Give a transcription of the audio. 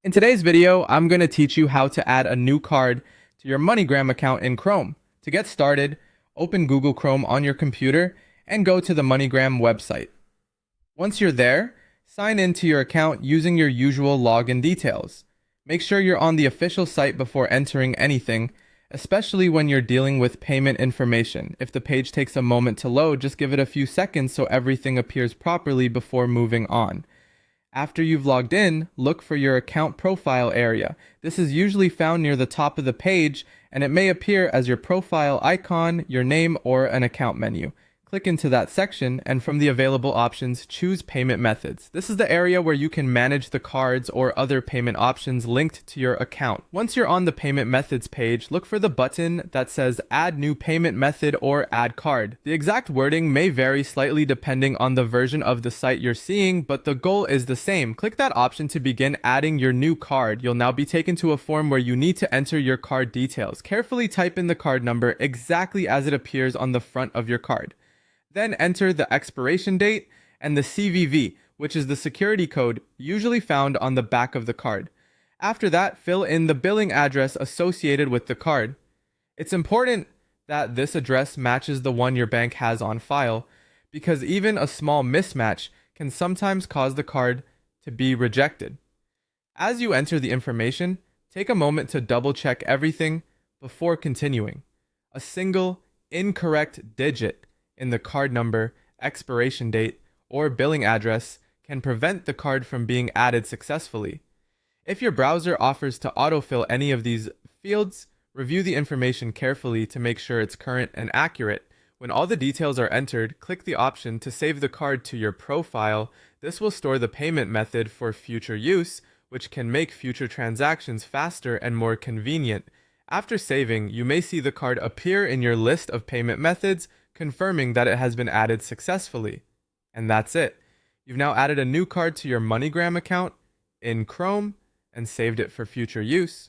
In today's video, I'm going to teach you how to add a new card to your MoneyGram account in Chrome. To get started, open Google Chrome on your computer and go to the MoneyGram website. Once you're there, sign in to your account using your usual login details. Make sure you're on the official site before entering anything, especially when you're dealing with payment information. If the page takes a moment to load, just give it a few seconds so everything appears properly before moving on. After you've logged in, look for your account profile area. This is usually found near the top of the page, and it may appear as your profile icon, your name, or an account menu. Click into that section, and from the available options, choose Payment Methods. This is the area where you can manage the cards or other payment options linked to your account. Once you're on the Payment Methods page, look for the button that says Add New Payment Method or Add Card. The exact wording may vary slightly depending on the version of the site you're seeing, but the goal is the same. Click that option to begin adding your new card. You'll now be taken to a form where you need to enter your card details. Carefully type in the card number exactly as it appears on the front of your card. Then enter the expiration date and the CVV, which is the security code usually found on the back of the card. After that, fill in the billing address associated with the card. It's important that this address matches the one your bank has on file, because even a small mismatch can sometimes cause the card to be rejected. As you enter the information, take a moment to double check everything before continuing. A single incorrect digit in the card number, expiration date, or billing address can prevent the card from being added successfully. If your browser offers to autofill any of these fields, review the information carefully to make sure it's current and accurate. When all the details are entered, click the option to save the card to your profile. This will store the payment method for future use, which can make future transactions faster and more convenient. After saving, you may see the card appear in your list of payment methods, confirming that it has been added successfully. And that's it. You've now added a new card to your MoneyGram account in Chrome and saved it for future use.